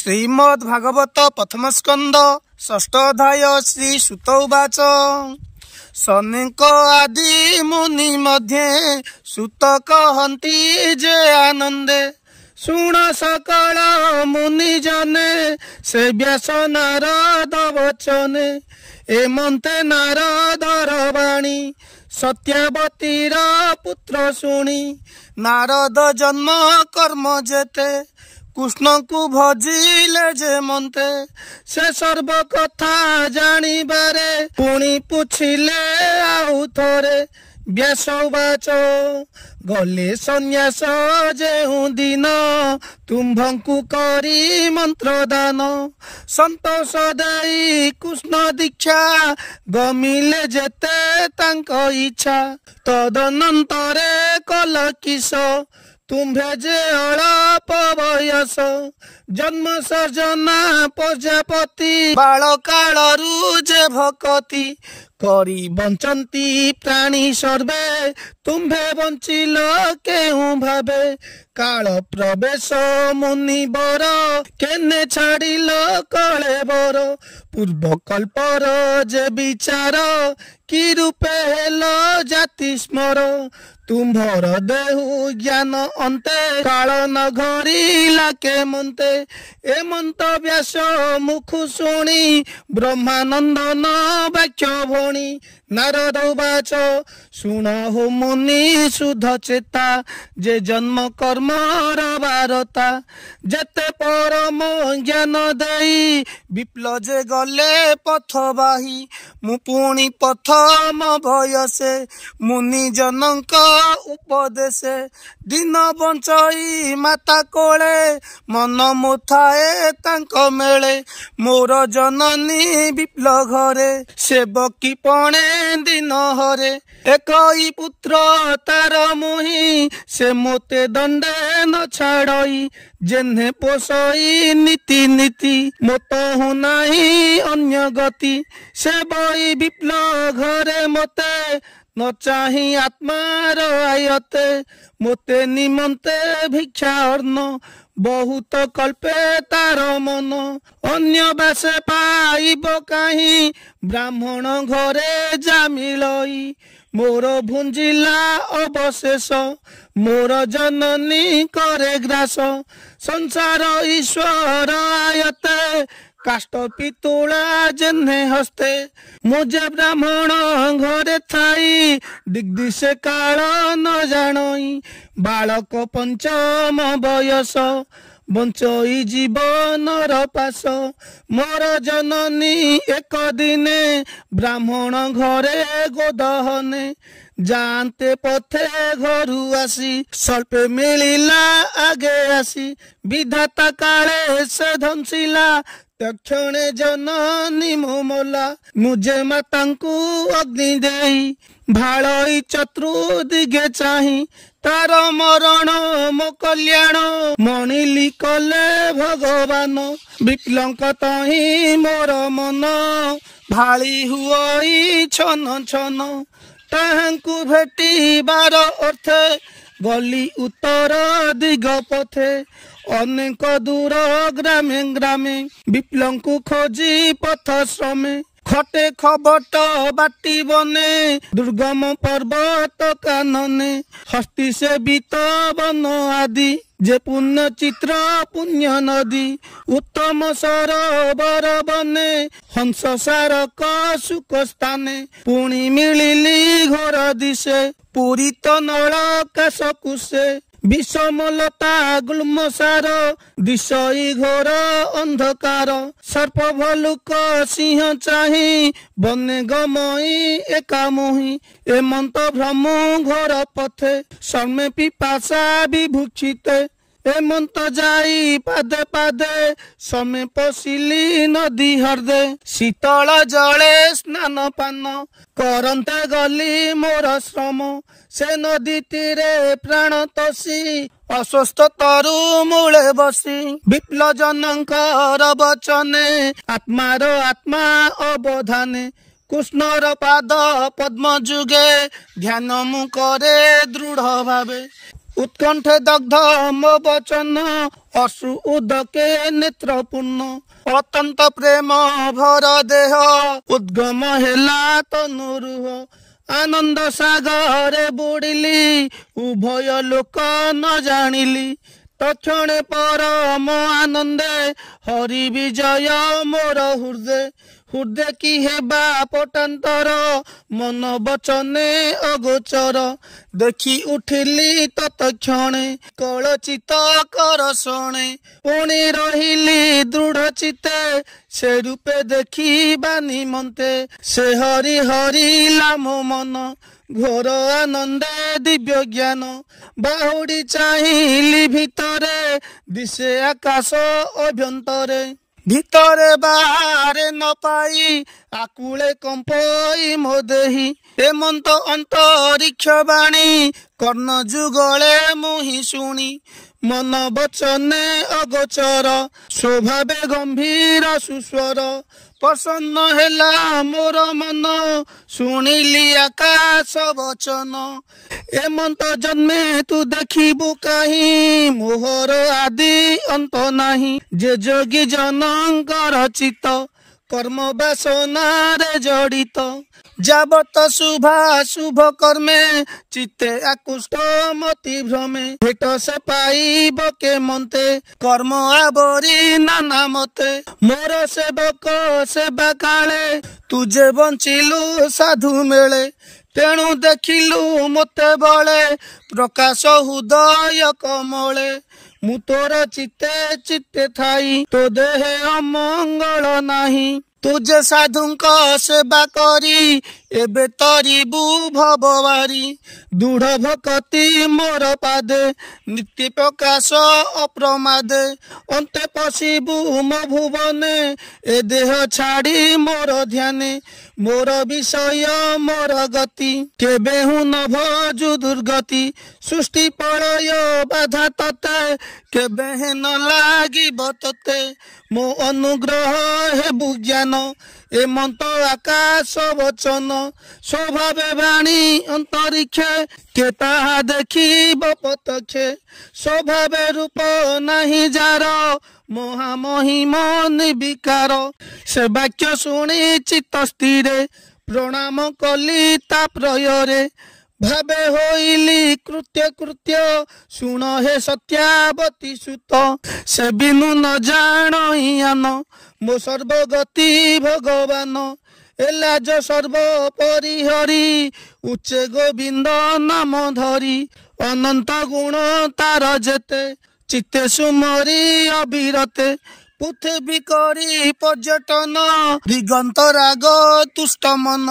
श्रीमद्भागवत प्रथम स्कंद षष्ठ अध्याय श्री सुत उवाच सनेक आदि मुनि मध्ये सुत कहन्ति जे आनंदे शुण सकल मुनि जने से व्यास नारद वचने एमंते नारदर वाणी सत्यावतीर पुत्र शुणी नारद जन्म कर्म जेते कृष्ण को भजिले जे मन्ते से सर्व कथा जानिबारे पुणी पुछिले आउ थोरे व्यास उवाच गले सन्यास जेउ दिन तुम्भंकु करी मंत्र दान संतोष देई कृष्ण दीक्षा गमिले जेते तांक इच्छा तदनंतरे कल किस तुम्भे जे अळप बयस जन्म सर्जना प्रजापति बाल कालरू जे भक्ति करी बंचंती प्राणी सर्वे तुम्भे बंचिल केहू भावे काल प्रवेश मुनि बर केने छाड़िल कले बर पूर्व कल्पर जे विचार कि रूपे हेल जाति स्मर तुम्भर देहु ज्ञान अंते काल न घड़ीला के मंते एमंत व्यास मुखु शुणी ब्रह्मानंदन वाक्य भणी नारद उवाच शुण हो मुनि शुद्ध चेता जे जन्म कर्म वारता जेते परम ज्ञान देई विप्ल जे गले पथ बाही मु पुणी प्रथम भयसे मुनि जनक उपदेशे दिन बंचई माता कोले मन मुथाए तांक मेले मोर जननी विप्ल घरे सेवकी पणे दिन हरे एकई पुत्र तार मुही से मोते दंडे न छाड़ई जेन्हे पोसई नीति नीति मोत हूँ नाही अन्य गति से बई विप्ल घरे मोते न चाही आत्मार आयते मोते निमंते भिक्षा अर्ण बहुत कल्पे तार मन अन्य बासे पाइब काहीं ब्राह्मण घरे जामिलई मोर भुंजिला अवशेष मोर जननी करे ग्रास संसार ईश्वर आयते काष्ट पितुला जेन्हे हस्ते मुझे ब्राह्मण घरे थाई दिग्दिशे काल न जानई बालक पंचम बयस बंचई जीवनर पास मोर जननी एक दिने ब्राह्मण घरे गोदहने जानते पथे घरु आसी स्वल्पे मिलिला आगे आसी विधाता काले से धंसिला तक्षणे जननी मोमला मुझे मातांकु अग्नि देई भालई चतुर्दिगे चाही तार मरण मो कल्याण मणिली कले भगवान विप्लंक तही मोर मन भाली हुई छन छन ताहांकु भेटिबार अर्थे गली उत्तर दिग पथे अनेक दूर ग्रामे ग्रामे विप्लंकु खोजी पथ श्रमे खटे खबट बाटी बने दुर्गम पर्वत कानने हस्ती से बीत वन आदि जे पुण्य चित्र पुण्य नदी उत्तम सरोवर बने हंस सारक सुख स्थाने पुणी मिलिली घोर दिशे पूरित नळका सकुशे विषमलता गुल्म सार दिशई घोर अंधकार सर्प भलुक सिंह चाही बने गमई एका मोही एमंत भ्रम घोर पथे सर्मे पिपासा विभूषिते एमंत जाई पादे पादे समय पशिली नदी हृदे शीतल जले स्नान पान करंते गली मोर श्रम से नदी तीरे प्राण तोषी अस्वस्थ तरु मूले बसी विप्ल जनकर वचने आत्मार आत्मा अवधाने कृष्णर पाद पद्म जुगे ध्यान मु करे दृढ़ भावे उत्कंठे दग्ध मो वचन अश्रु उदके नेत्र पूर्ण अत्यंत प्रेम भर देह उद्गम हेला तनुरुह आनंद सागरे बुड़िली उभय लोक न जानिली तक्षणे परम आनंदे हरि विजय मोर हृदय हृदय की हेबा पटांतर मन बचने अगोचर देखी उठिली तत्क्षणे कलचित करसणे पुणी रहिली दृढ़ चिते से रूपे देखिबा निमंते से हरि हरिला मो मन घोर आनंदे दिव्य ज्ञान बाहुड़ी चाहिली भितरे दिशे आकाश अभ्यंतरे भितरे बाहरे न पाई आकुले कंपई मो देही हेमंत अंतरिक्ष बाणी कर्ण जुगले मुहि शुणी मन बचने अगोचर स्वभावे गंभीर सुस्वर प्रसन्न हेला मोर मन शुणिली आकाश वचन हेमंत जन्मे तू देखिबु कहीं मोहर आदि अंत नाही जे जोगी जनकर चित कर्म वासनारे जड़ित जाबत शुभा शुभ कर्मे चित्ते आकुष्ट मति भ्रमे भेट से पाइब के मन्ते कर्म आवरी नाना मते मोर सेवक सेवा काले तुझे बंचिलु साधु मेले तेणु देखिलु मते बळे प्रकाश हृदय कमले मु तोर चित्ते चित्ते थाई तो देहे अमंगल नाही तुझे साधुंक सेवा करी एबे तरिबु भववारी दृढ़ भक्ति मोर पादे नित्य प्रकाश अप्रमादे अंते पशिबु मो भुवने ए देह छाड़ी मोर ध्याने मोर विषय मोर गति केबे हूँ न भजु दुर्गति सृष्टि प्रलय बाधा तते केबे हे न लागिब तते मो अनुग्रह हेबु ज्ञान ए मंत आकाश वचन स्वभावे बाणी अंतरिक्षे के ताहा देखिब पतक्षे स्वभावे रूप नाही जार महामहिम निर्विकार से वाक्य शुणी चित्त स्थिरे प्रणाम कली ता प्रୟରେ भावे होइली कृत्य कृत्य शुण हे सत्यावती सुत से बिनु न जान मो सर्वगति भगवान एलाज सर्व परिहरी उच्चे गोविंद नाम धरी अनंत गुण तार जेते चित्ते सुमरी अविरते पृथ्वी करी पर्यटन दिगंत राग तुष्ट मन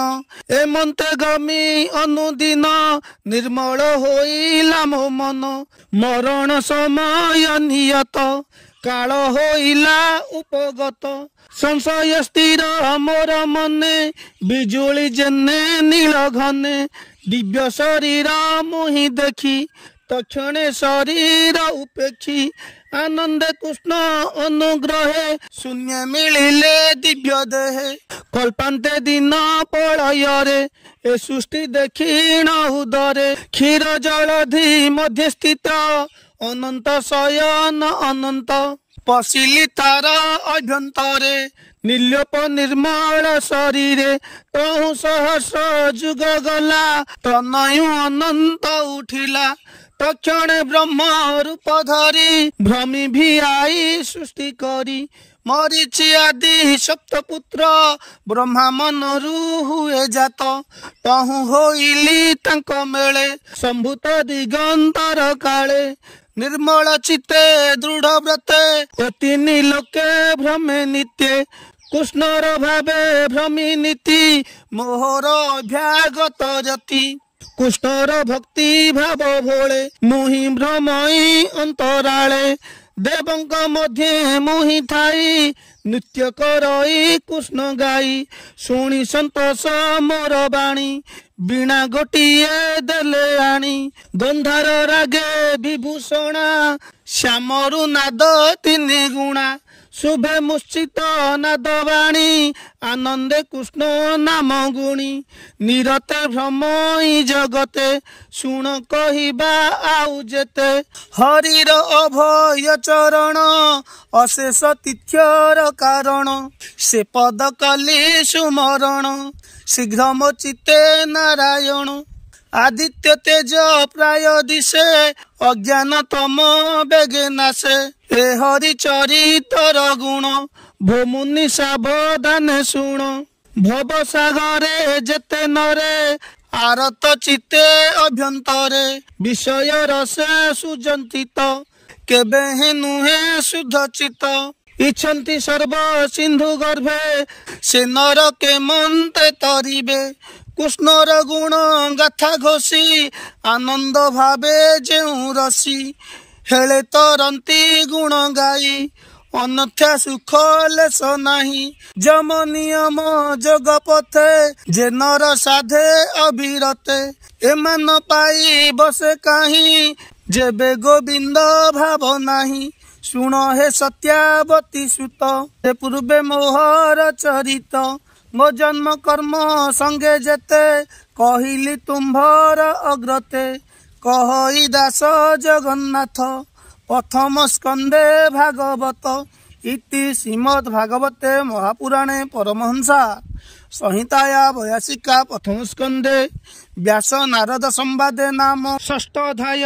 एमंते गमी अनुदिन निर्मल होइला मो मन मरण समय नियत काल होइला उपगत संशय स्थिर मोर मने बिजुली जेने नील घने दिव्य शरीर मुहि देखी तक्षणे शरीर उपेक्षी आनंद कृष्ण अनुग्रहे शून्य मिलिले दिव्य देहे कल्पांते दिन प्रलୟରେ ए सृष्टि देखिण उदरे क्षीर जलधि मध्य स्थित अनंत शयन अनंत पशिली तार अभ्यंतरे निर्लोप निर्मल शरीरे तहु सहस्र जुग गला तनयु अनंत उठिला तक्षणे ब्रह्म रूप धरी भ्रमी भी आई सृष्टि करी मरीचि आदि सप्तपुत्र ब्रह्मा मनरु हुए जात तहु होइली तांक मेले संभूत दिगंतर काले निर्मल चित्ते दृढ़ व्रते तीनि लोके भ्रमे नित्ये कृष्णर भावे भ्रमी नीति मोहर अभ्यागत जति कृष्णर भक्ति भाव भोले मुहि भ्रमई अंतराले देवंक मध्य मुहि थाई नृत्य करई कृष्ण गाई शुणी संतोष मोर बाणी बीणा गोटिए देले आनी गंधार रागे विभूषणा श्यामरु नाद तीनि गुणा शुभे मुश्चित नादवाणी आनंदे कृष्ण नाम गुणी निरते भ्रमई जगते शुण कहिबा आउ जेते हरिर अभय चरण अशेष तीर्थर कारण से पद कली सुमरण शीघ्र मो चित्ते नारायण आदित्य तेज प्राय दिशे अज्ञान तम बेगे नाशे हे हरि चरितर गुण भो मुनि सावधान शुण भव सागरे जेते नरे आरत चित्ते अभ्यंतरे विषय रसे सुजंतित केबे हे नुहे शुद्ध चित्त इच्छन्ति सर्व सिंधु गर्भे से नर के मंत्रे तरिबे कृष्णर गुण गाथा घोषी आनंद भावे जेउ रसी हेले तरंती गुण गाई अन्यथा सुख लेस नाही जम नियम जोग पथे जे नर साधे अविरते एमान पाई बसे काहीं जेबे गोविंद भाव नाही शुण हे सत्यावती सुत हे पूर्वे मोहर चरित मो जन्म कर्म संगे जेते कहिली तुम्भर अग्रते कहई दास जगन्नाथ प्रथम स्कंदे भागवत इति श्रीमद् भागवते महापुराणे परमहंसा संहिताया 82 प्रथम स्कंदे व्यास नारद संवादे नाम षष्ठ अध्याय।